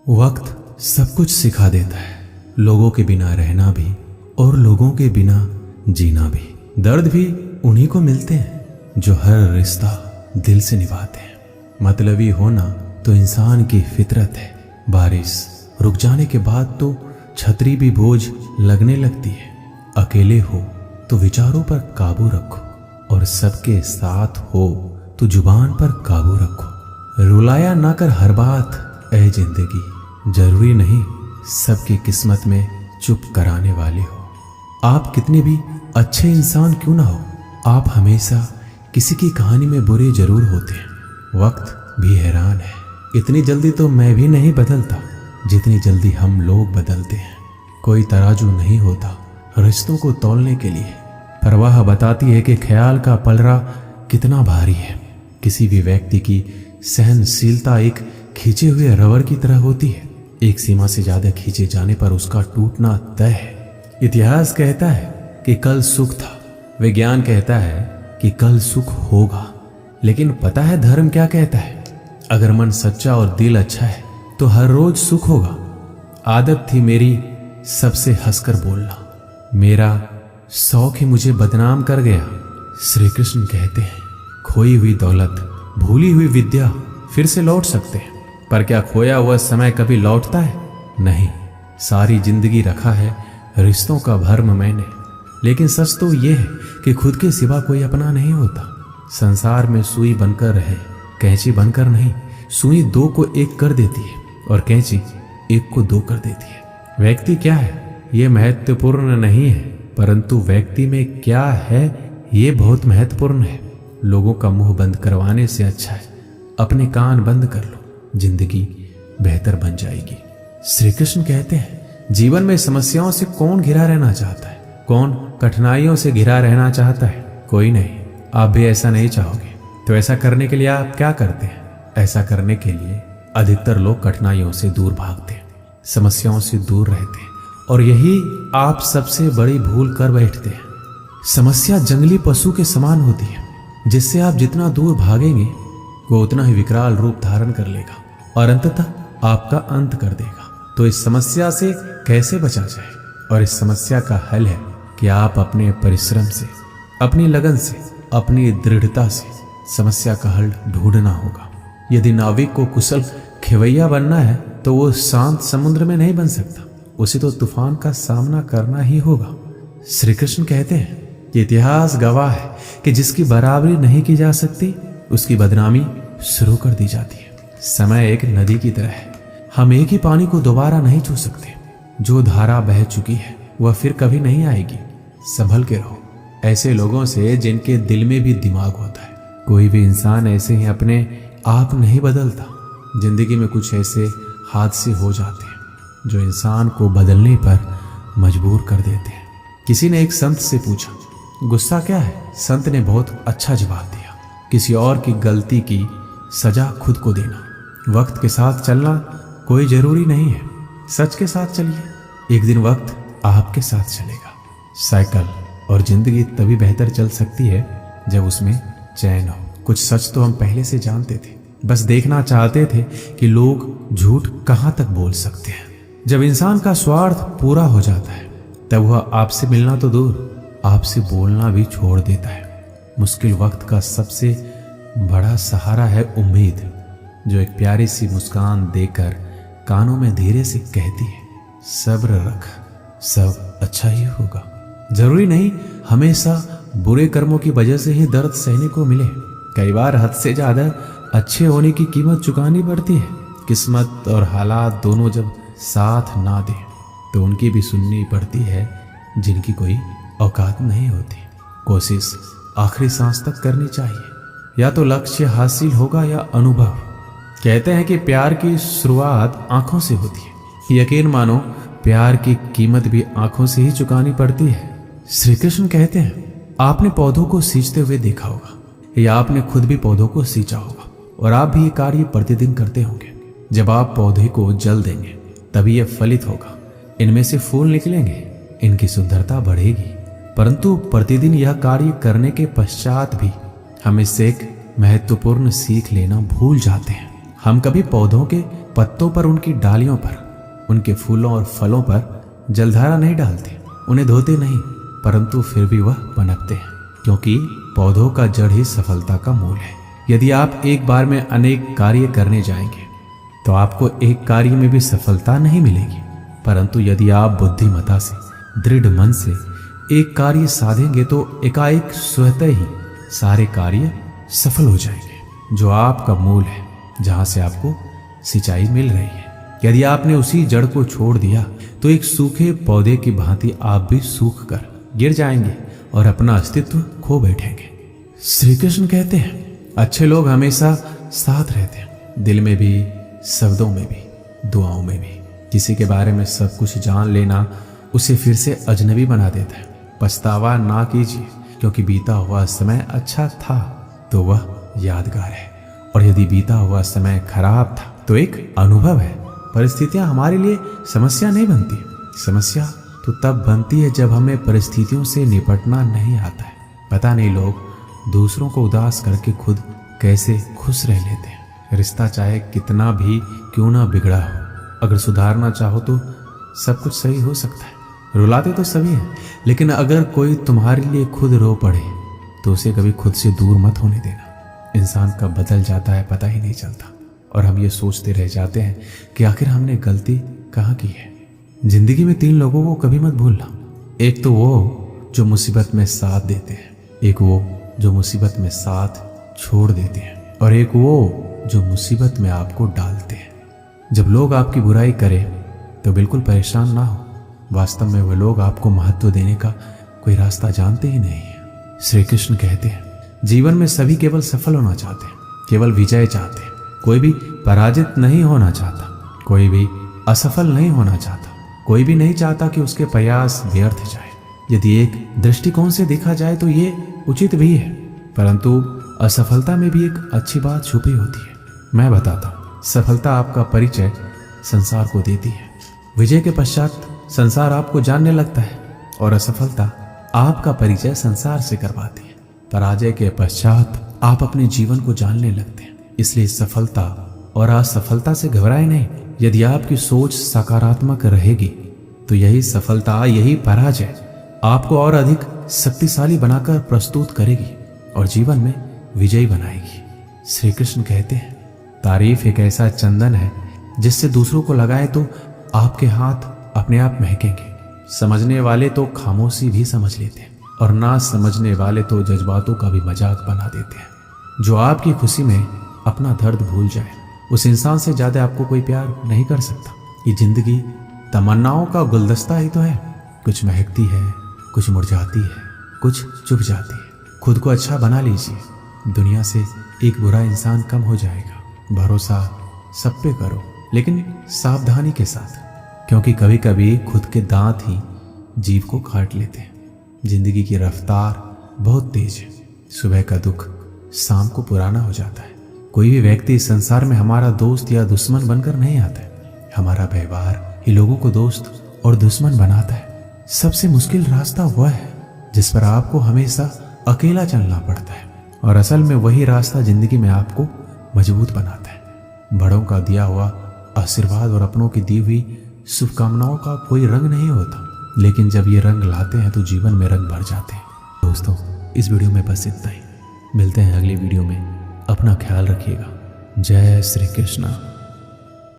वक्त सब कुछ सिखा देता है, लोगों के बिना रहना भी और लोगों के बिना जीना भी। दर्द भी उन्हीं को मिलते हैं जो हर रिश्ता दिल से निभाते हैं। मतलबी होना तो इंसान की फितरत है। बारिश रुक जाने के बाद तो छतरी भी बोझ लगने लगती है। अकेले हो तो विचारों पर काबू रखो और सबके साथ हो तो जुबान पर काबू रखो। रुलाया ना कर हर बात ऐ जिंदगी, जरूरी नहीं सबकी किस्मत में चुप कराने वाले हो। आप कितने भी अच्छे इंसान क्यों ना हो, आप हमेशा किसी की कहानी में बुरे जरूर होते हैं। वक्त भी हैरान है, इतनी जल्दी तो मैं भी नहीं बदलता जितनी जल्दी हम लोग बदलते हैं। कोई तराजू नहीं होता रिश्तों को तौलने के लिए, परवाह बताती है कि ख्याल का पलड़ा कितना भारी है। किसी भी व्यक्ति की सहनशीलता एक खींचे हुए रबर की तरह होती है। एक सीमा से ज्यादा खींचे जाने पर उसका टूटना तय है। इतिहास कहता है कि कल सुख था, विज्ञान कहता है कि कल सुख होगा, लेकिन पता है धर्म क्या कहता है? अगर मन सच्चा और दिल अच्छा है तो हर रोज सुख होगा। आदत थी मेरी सबसे हंसकर बोलना, मेरा शौक ही मुझे बदनाम कर गया। श्री कृष्ण कहते हैं खोई हुई दौलत, भूली हुई विद्या फिर से लौट सकते हैं, पर क्या खोया हुआ समय कभी लौटता है? नहीं। सारी जिंदगी रखा है रिश्तों का भर्म मैंने, लेकिन सच तो यह है कि खुद के सिवा कोई अपना नहीं होता। संसार में सुई बनकर रहे, कैंची बनकर नहीं। सुई दो को एक कर देती है और कैंची एक को दो कर देती है। व्यक्ति क्या है ये महत्वपूर्ण नहीं है, परंतु व्यक्ति में क्या है ये बहुत महत्वपूर्ण है। लोगों का मुंह बंद करवाने से अच्छा है अपने कान बंद कर लो, जिंदगी बेहतर बन जाएगी। श्री कृष्ण कहते हैं जीवन में समस्याओं से कौन घिरा रहना चाहता है? कौन कठिनाइयों से घिरा रहना चाहता है? कोई नहीं। आप भी ऐसा नहीं चाहोगे तो ऐसा करने के लिए आप क्या करते हैं? ऐसा करने के लिए अधिकतर लोग कठिनाइयों से दूर भागते हैं, समस्याओं से दूर रहते हैं, और यही आप सबसे बड़ी भूल कर बैठते हैं। समस्या जंगली पशु के समान होती है, जिससे आप जितना दूर भागेंगे वो उतना ही विकराल रूप धारण कर लेगा और अंततः आपका अंत कर देगा। तो इस समस्या से कैसे बचा जाए? और इस समस्या का हल है कि आप अपने परिश्रम से, अपनी लगन से, अपनी दृढ़ता से समस्या का हल ढूंढना होगा। यदि नाविक को कुशल खेवैया बनना है तो वो शांत समुद्र में नहीं बन सकता, उसे तो तूफान का सामना करना ही होगा। श्री कृष्ण कहते हैं कि इतिहास गवाह है कि जिसकी बराबरी नहीं की जा सकती उसकी बदनामी शुरू कर दी जाती है। समय एक नदी की तरह है, हम एक ही पानी को दोबारा नहीं छू सकते। जो धारा बह चुकी है वह फिर कभी नहीं आएगी। संभल के रहो ऐसे लोगों से जिनके दिल में भी दिमाग होता है। कोई भी इंसान ऐसे ही अपने आप नहीं बदलता। जिंदगी में कुछ ऐसे हादसे हो जाते हैं जो इंसान को बदलने पर मजबूर कर देते हैं। किसी ने एक संत से पूछा गुस्सा क्या है? संत ने बहुत अच्छा जवाब दिया, किसी और की गलती की सजा खुद को देना। वक्त के साथ चलना कोई जरूरी नहीं है, सच के साथ चलिए, एक दिन वक्त आपके साथ चलेगा। साइकिल और जिंदगी तभी बेहतर चल सकती है जब उसमें चैन हो। कुछ सच तो हम पहले से जानते थे, बस देखना चाहते थे कि लोग झूठ कहां तक बोल सकते हैं। जब इंसान का स्वार्थ पूरा हो जाता है तब वह आपसे मिलना तो दूर, आपसे बोलना भी छोड़ देता है। मुश्किल वक्त का सबसे बड़ा सहारा है उम्मीद, जो एक प्यारी सी मुस्कान देकर कानों में धीरे से कहती है सब्र रख, सब अच्छा ही होगा। जरूरी नहीं हमेशा बुरे कर्मों की वजह से ही दर्द सहने को मिले। कई बार हद से ज्यादा अच्छे होने की कीमत चुकानी पड़ती है। किस्मत और हालात दोनों जब साथ ना दे तो उनकी भी सुननी पड़ती है जिनकी कोई औकात नहीं होती। कोशिश आखिरी सांस तक करनी चाहिए, या तो लक्ष्य हासिल होगा या अनुभव। कहते हैं कि प्यार की शुरुआत आंखों से होती है। यकीन मानो प्यार की कीमत भी आंखों से ही चुकानी पड़ती है। श्री कृष्ण कहते हैं आपने पौधों को सींचते हुए देखा होगा, या आपने खुद भी पौधों को सींचा होगा, और आप भी ये कार्य प्रतिदिन करते होंगे। जब आप पौधे को जल देंगे तभी यह फलित होगा, इनमें से फूल निकलेंगे, इनकी सुंदरता बढ़ेगी। परंतु प्रतिदिन यह कार्य करने के पश्चात भी हम इससे एक महत्वपूर्ण सीख लेना भूल जाते हैं। हम कभी पौधों के पत्तों पर, उनकी डालियों पर, उनके फूलों और फलों पर जलधारा नहीं डालते, उन्हें धोते नहीं, परंतु फिर भी वह पनपते हैं, क्योंकि पौधों का जड़ ही सफलता का मूल है। यदि आप एक बार में अनेक कार्य करने जाएंगे तो आपको एक कार्य में भी सफलता नहीं मिलेगी, परंतु यदि आप बुद्धिमता से, दृढ़ मन से एक कार्य साधेंगे तो एकाएक स्वतः ही सारे कार्य सफल हो जाएंगे, जो आपका मूल है, जहां से आपको सिंचाई मिल रही है। यदि आपने उसी जड़ को छोड़ दिया तो एक सूखे पौधे की भांति आप भी सूख कर गिर जाएंगे और अपना अस्तित्व खो बैठेंगे। श्री कृष्ण कहते हैं, अच्छे लोग हमेशा साथ रहते हैं, दिल में भी, शब्दों में भी, दुआओं में भी। किसी के बारे में सब कुछ जान लेना उसे फिर से अजनबी बना देता है। पछतावा ना कीजिए, क्योंकि बीता हुआ समय अच्छा था तो वह यादगार है, और यदि बीता हुआ समय खराब था तो एक अनुभव है। परिस्थितियां हमारे लिए समस्या नहीं बनती, समस्या तो तब बनती है जब हमें परिस्थितियों से निपटना नहीं आता है। पता नहीं लोग दूसरों को उदास करके खुद कैसे खुश रह लेते हैं। रिश्ता चाहे कितना भी क्यों ना बिगड़ा हो, अगर सुधारना चाहो तो सब कुछ सही हो सकता है। रुलाते तो सभी हैं, लेकिन अगर कोई तुम्हारे लिए खुद रो पड़े तो उसे कभी खुद से दूर मत होने देना। इंसान कब बदल जाता है पता ही नहीं चलता, और हम ये सोचते रह जाते हैं कि आखिर हमने गलती कहाँ की है। जिंदगी में 3 लोगों को कभी मत भूलना। एक तो वो जो मुसीबत में साथ देते हैं, एक वो जो मुसीबत में साथ छोड़ देते हैं, और एक वो जो मुसीबत में आपको डालते हैं। जब लोग आपकी बुराई करें तो बिल्कुल परेशान ना हो, वास्तव में वे लोग आपको महत्व देने का कोई रास्ता जानते ही नहीं है। श्री कृष्ण कहते हैं, जीवन में सभी केवल सफल होना चाहते हैं, केवल विजय चाहते हैं। कोई भी पराजित नहीं होना चाहता, कोई भी असफल नहीं होना चाहता, कोई भी नहीं चाहता कि उसके प्रयास व्यर्थ जाए। यदि एक दृष्टिकोण से देखा जाए तो ये उचित भी है, परंतु असफलता में भी एक अच्छी बात छुपी होती है। मैं बताता हूँ, सफलता आपका परिचय संसार को देती है, विजय के पश्चात संसार आपको जानने लगता है, और असफलता आपका परिचय संसार से करवाती है। पराजय के पश्चात आप अपने जीवन को जानने लगते हैं। इसलिए सफलता और असफलता से घबराए नहीं। यदि आपकी सोच सकारात्मक रहेगी तो यही सफलता, यही पराजय आपको और अधिक शक्तिशाली बनाकर प्रस्तुत करेगी और जीवन में विजयी बनाएगी। श्री कृष्ण कहते हैं, तारीफ एक ऐसा चंदन है जिससे दूसरों को लगाए तो आपके हाथ अपने आप महकेंगे। समझने वाले तो खामोशी भी समझ लेते हैं, और ना समझने वाले तो जज्बातों का भी मजाक बना देते हैं। जो आपकी खुशी में अपना दर्द भूल जाए, उस इंसान से ज्यादा आपको कोई प्यार नहीं कर सकता। ये जिंदगी तमन्नाओं का गुलदस्ता ही तो है, कुछ महकती है, कुछ मुरझाती है, कुछ चुप जाती है। खुद को अच्छा बना लीजिए, दुनिया से एक बुरा इंसान कम हो जाएगा। भरोसा सब पे करो, लेकिन सावधानी के साथ, क्योंकि कभी कभी खुद के दांत ही जीभ को काट लेते हैं। जिंदगी की रफ्तार बहुत तेज है, सुबह का दुख शाम को पुराना हो जाता है। कोई भी व्यक्ति इस संसार में हमारा दोस्त या दुश्मन बनकर नहीं आता है। हमारा व्यवहार ही लोगों को दोस्त और दुश्मन बनाता है। सबसे मुश्किल रास्ता वह है जिस पर आपको हमेशा अकेला चलना पड़ता है, और असल में वही रास्ता जिंदगी में आपको मजबूत बनाता है। बड़ों का दिया हुआ आशीर्वाद और अपनों की दी हुई शुभकामनाओं का कोई रंग नहीं होता, लेकिन जब ये रंग लाते हैं तो जीवन में रंग भर जाते हैं। दोस्तों, इस वीडियो में बस इतना ही। मिलते हैं अगली वीडियो में। अपना ख्याल रखिएगा। जय श्री कृष्ण।